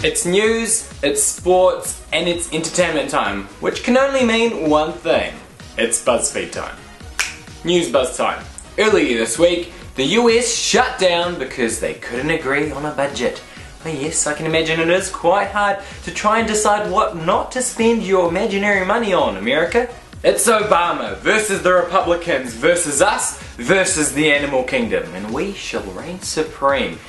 It's news, it's sports, and it's entertainment time, which can only mean one thing. It's Buzzfeed time. News buzz time. Earlier this week, the US shut down because they couldn't agree on a budget. Oh yes, I can imagine it is quite hard to try and decide what not to spend your imaginary money on, America. It's Obama versus the Republicans versus us versus the animal kingdom, and we shall reign supreme.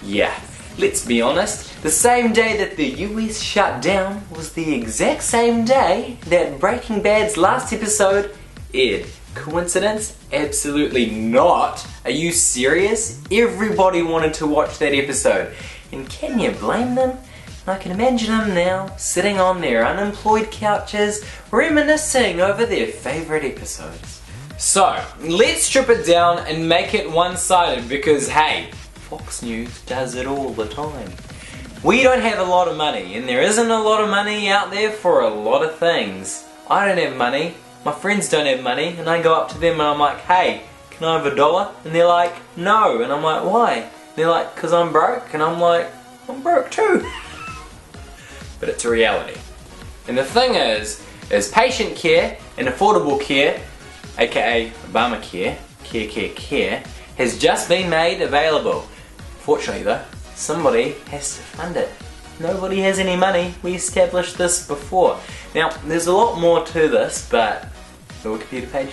Yeah, let's be honest, the same day that the US shut down was the exact same day that Breaking Bad's last episode aired. Coincidence? Absolutely not. Are you serious? Everybody wanted to watch that episode. And can you blame them? I can imagine them now, sitting on their unemployed couches, reminiscing over their favourite episodes. So, let's strip it down and make it one-sided because, hey, Fox News does it all the time. We don't have a lot of money, and there isn't a lot of money out there for a lot of things. I don't have money, my friends don't have money, and I go up to them and I'm like, hey, can I have $1? And they're like, no. And I'm like, why? They're like, because I'm broke. And I'm like, I'm broke too. But it's a reality. And the thing is patient care and affordable care, aka Obamacare, care, has just been made available. Fortunately though, somebody has to fund it. Nobody has any money. We established this before. Now, there's a lot more to this, but the Wikipedia page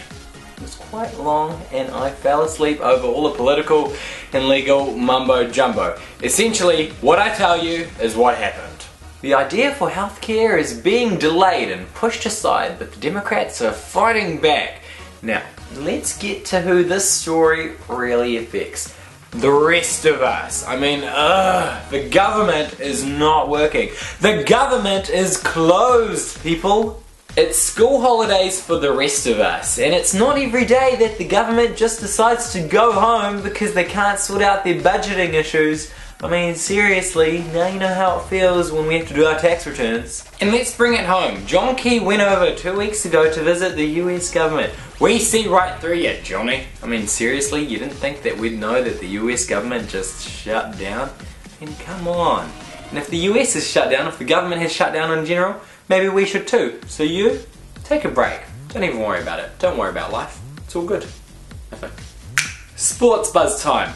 was quite long and I fell asleep over all the political and legal mumbo jumbo. Essentially, what I tell you is what happened. The idea for healthcare is being delayed and pushed aside, but the Democrats are fighting back. Now, let's get to who this story really affects. The rest of us. I mean, the government is not working. The government is closed, people. It's school holidays for the rest of us, and it's not every day that the government just decides to go home because they can't sort out their budgeting issues. I mean, seriously, now you know how it feels when we have to do our tax returns. And let's bring it home. John Key went over 2 weeks ago to visit the US government. We see right through you, Johnny. I mean, seriously, you didn't think that we'd know that the US government just shut down? I mean, come on. And if the US is shut down, if the government has shut down in general, maybe we should too. So you, take a break. Don't even worry about it. Don't worry about life. It's all good, I think. Sports buzz time.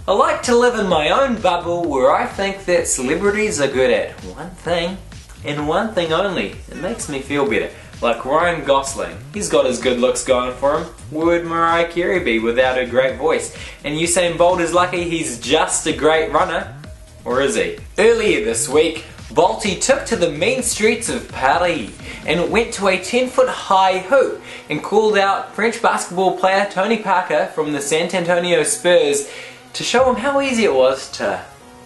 I like to live in my own bubble where I think that celebrities are good at one thing, and one thing only. It makes me feel better. Like Ryan Gosling. He's got his good looks going for him. Where would Mariah Carey be without her great voice? And Usain Bolt is lucky he's just a great runner. Or is he? Earlier this week, Bolty took to the mean streets of Paris and went to a 10-foot high hoop and called out French basketball player Tony Parker from the San Antonio Spurs to show him how easy it was to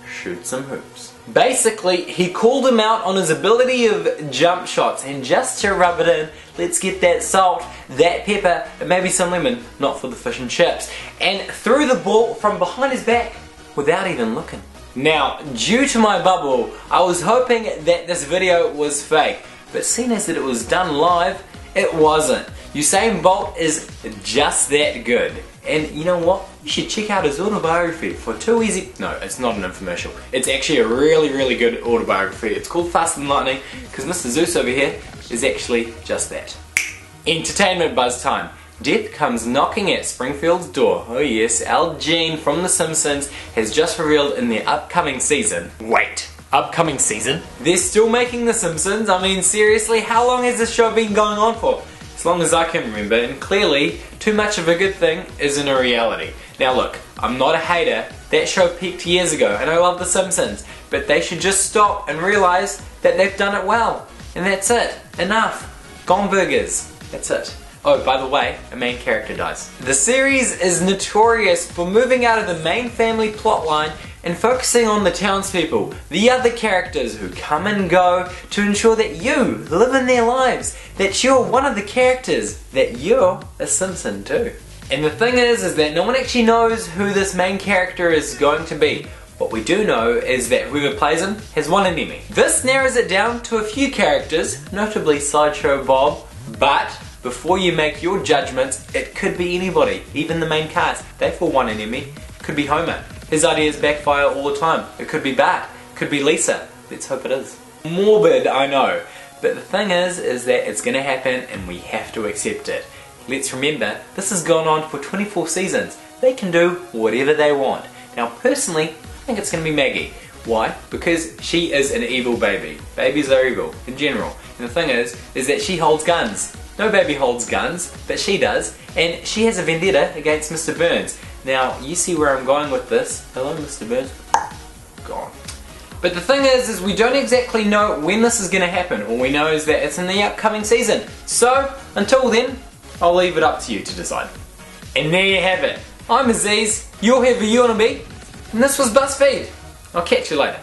shoot some hoops. Basically, he called him out on his ability of jump shots, and just to rub it in, let's get that salt, that pepper, and maybe some lemon, not for the fish and chips, and threw the ball from behind his back without even looking. Now, due to my bubble, I was hoping that this video was fake, but seeing as that it was done live, it wasn't. Usain Bolt is just that good. And you know what? You should check out his autobiography for Too Easy. No, it's not an infomercial. It's actually a really good autobiography. It's called Faster Than Lightning because Mr. Zeus over here is actually just that. Entertainment buzz time. Death comes knocking at Springfield's door. Oh yes, Al Jean from The Simpsons has just revealed in their upcoming season. Wait, upcoming season? They're still making The Simpsons? I mean, seriously, how long has this show been going on for? As long as I can remember, and clearly, too much of a good thing isn't a reality. Now look, I'm not a hater. That show peaked years ago, and I love The Simpsons, but they should just stop and realise that they've done it well. And that's it. Enough. Gone burgers. That's it. Oh, by the way, a main character dies. The series is notorious for moving out of the main family plotline and focusing on the townspeople, the other characters who come and go to ensure that you live in their lives, that you're one of the characters, that you're a Simpson too. And the thing is that no one actually knows who this main character is going to be. What we do know is that whoever plays him has won an Emmy. This narrows it down to a few characters, notably Sideshow Bob, but before you make your judgments, it could be anybody, even the main cast. They've all won an Emmy. It could be Homer. His ideas backfire all the time. It could be Bart. It could be Lisa. Let's hope it is. Morbid, I know. But the thing is that it's going to happen and we have to accept it. Let's remember, this has gone on for 24 seasons. They can do whatever they want. Now personally, I think it's going to be Maggie. Why? Because she is an evil baby. Babies are evil, in general. And the thing is that she holds guns. No baby holds guns, but she does. And she has a vendetta against Mr. Burns. Now, you see where I'm going with this. Hello, Mr. Burns. Gone. But the thing is we don't exactly know when this is going to happen. All we know is that it's in the upcoming season. So, until then, I'll leave it up to you to decide. And there you have it. I'm Aziz, you're here for You and Me, and this was Buzzfeed. I'll catch you later.